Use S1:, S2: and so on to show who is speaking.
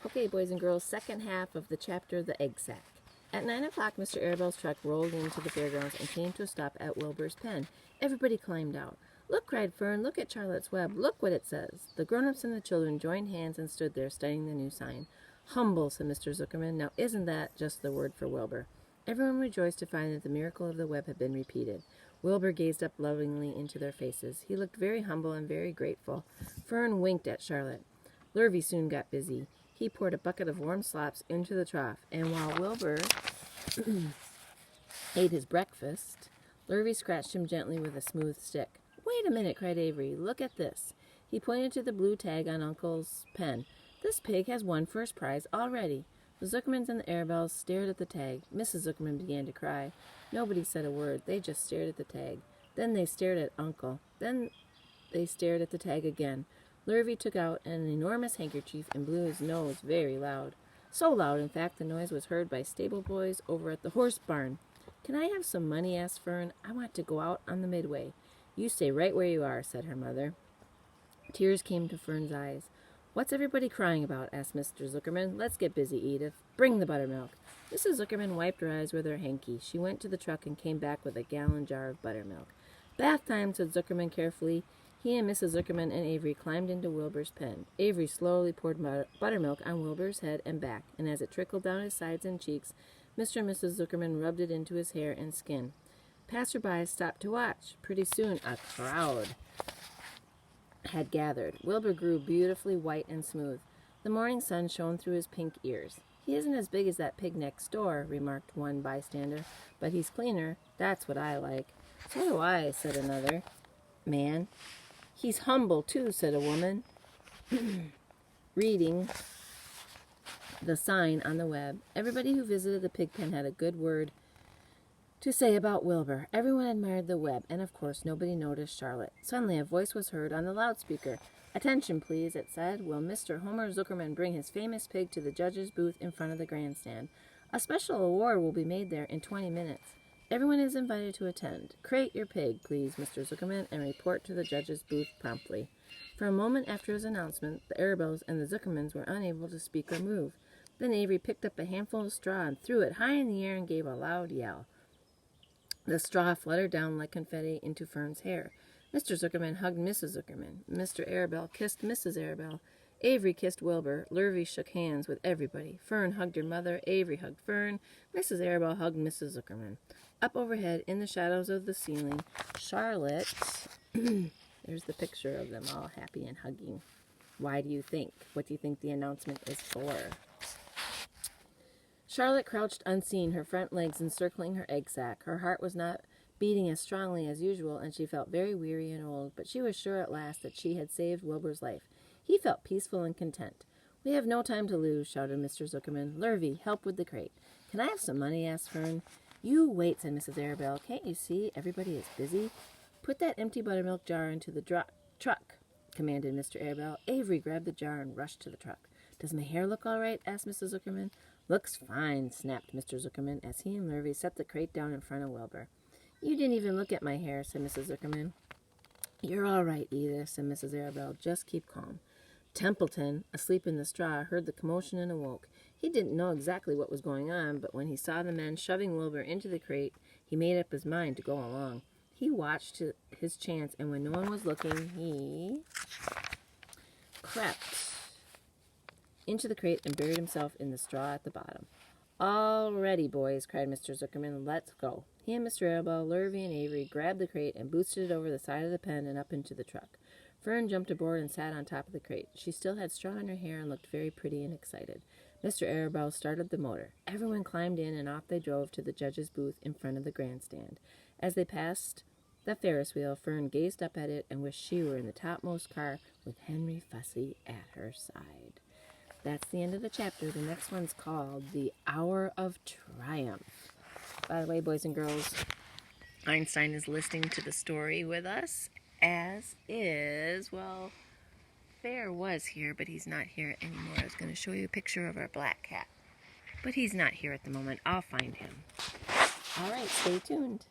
S1: Okay, boys and girls, second half of the chapter, The Egg Sack. At 9 o'clock, Mr. Arabelle's truck rolled into the fairgrounds and came to a stop at Wilbur's pen. Everybody climbed out. "Look," cried Fern, "look at Charlotte's Web. Look what it says." The grown-ups and the children joined hands and stood there studying the new sign. "Humble," said Mr. Zuckerman. "Now isn't that just the word for Wilbur?" Everyone rejoiced to find that the miracle of the web had been repeated. Wilbur gazed up lovingly into their faces. He looked very humble and very grateful. Fern winked at Charlotte. Lurvy soon got busy. He poured a bucket of warm slops into the trough, and while Wilbur ate his breakfast, Lurvy scratched him gently with a smooth stick. "Wait a minute," cried Avery. "Look at this." He pointed to the blue tag on Uncle's pen. "This pig has won first prize already." The Zuckermans and the Arabelles stared at the tag. Mrs. Zuckerman began to cry. Nobody said a word. They just stared at the tag. Then they stared at Uncle. Then they stared at the tag again. Lurvy took out an enormous handkerchief and blew his nose very loud. So loud, in fact, the noise was heard by stable boys over at the horse barn. "Can I have some money?" asked Fern. "I want to go out on the midway." "You stay right where you are," said her mother. Tears came to Fern's eyes. "What's everybody crying about?" asked Mr. Zuckerman. "Let's get busy, Edith. Bring the buttermilk." Mrs. Zuckerman wiped her eyes with her hanky. She went to the truck and came back with a gallon jar of buttermilk. "Bath time," said Zuckerman carefully. He and Mrs. Zuckerman and Avery climbed into Wilbur's pen. Avery slowly poured buttermilk on Wilbur's head and back, and as it trickled down his sides and cheeks, Mr. and Mrs. Zuckerman rubbed it into his hair and skin. Passersby stopped to watch. Pretty soon a crowd had gathered. Wilbur grew beautifully white and smooth. The morning sun shone through his pink ears. "He isn't as big as that pig next door," remarked one bystander, "but he's cleaner. That's what I like." "So do I," said another man. "He's humble, too," said a woman, reading the sign on the web. Everybody who visited the pig pen had a good word to say about Wilbur. Everyone admired the web, and of course nobody noticed Charlotte. Suddenly a voice was heard on the loudspeaker. "Attention, please," it said. "Will Mr. Homer Zuckerman bring his famous pig to the judge's booth in front of the grandstand? A special award will be made there in 20 minutes. Everyone is invited to attend. Crate your pig, please, Mr. Zuckerman, and report to the judge's booth promptly." For a moment after his announcement, the Arabelles and the Zuckermans were unable to speak or move. Then Avery picked up a handful of straw and threw it high in the air and gave a loud yell. The straw fluttered down like confetti into Fern's hair. Mr. Zuckerman hugged Mrs. Zuckerman. Mr. Arabelle kissed Mrs. Arabelle. Avery kissed Wilbur. Lurvy shook hands with everybody. Fern hugged her mother. Avery hugged Fern. Mrs. Arabelle hugged Mrs. Zuckerman. Up overhead, in the shadows of the ceiling, Charlotte... There's the picture of them all happy and hugging. Why do you think? What do you think the announcement is for? Charlotte crouched unseen, her front legs encircling her egg sack. Her heart was not beating as strongly as usual, and she felt very weary and old, but she was sure at last that she had saved Wilbur's life. He felt peaceful and content. "We have no time to lose," shouted Mr. Zuckerman. "Lurvy, help with the crate." "Can I have some money?" asked Fern. "You wait," said Mrs. Arabelle. "Can't you see everybody is busy?" "Put that empty buttermilk jar into the truck," commanded Mr. Arabelle. Avery grabbed the jar and rushed to the truck. "Does my hair look all right?" asked Mrs. Zuckerman. "Looks fine," snapped Mr. Zuckerman as he and Lurvy set the crate down in front of Wilbur. "You didn't even look at my hair," said Mrs. Zuckerman. "You're all right, Edith," said Mrs. Arabelle. "Just keep calm." Templeton, asleep in the straw, heard the commotion and awoke. He didn't know exactly what was going on, but when he saw the men shoving Wilbur into the crate, he made up his mind to go along. He watched his chance, and when no one was looking, he crept into the crate and buried himself in the straw at the bottom. "All ready, boys," cried Mr. Zuckerman. "Let's go." He and Mr. Arabelle, Lurvy, and Avery grabbed the crate and boosted it over the side of the pen and up into the truck. Fern jumped aboard and sat on top of the crate. She still had straw in her hair and looked very pretty and excited. Mr. Arabelle started the motor. Everyone climbed in, and off they drove to the judge's booth in front of the grandstand. As they passed the Ferris wheel, Fern gazed up at it and wished she were in the topmost car with Henry Fussy at her side. That's the end of the chapter. The next one's called The Hour of Triumph. By the way, boys and girls, Einstein is listening to the story with us, as is, well, Fair was here, but he's not here anymore. I was going to show you a picture of our black cat, but he's not here at the moment. I'll find him. All right, stay tuned.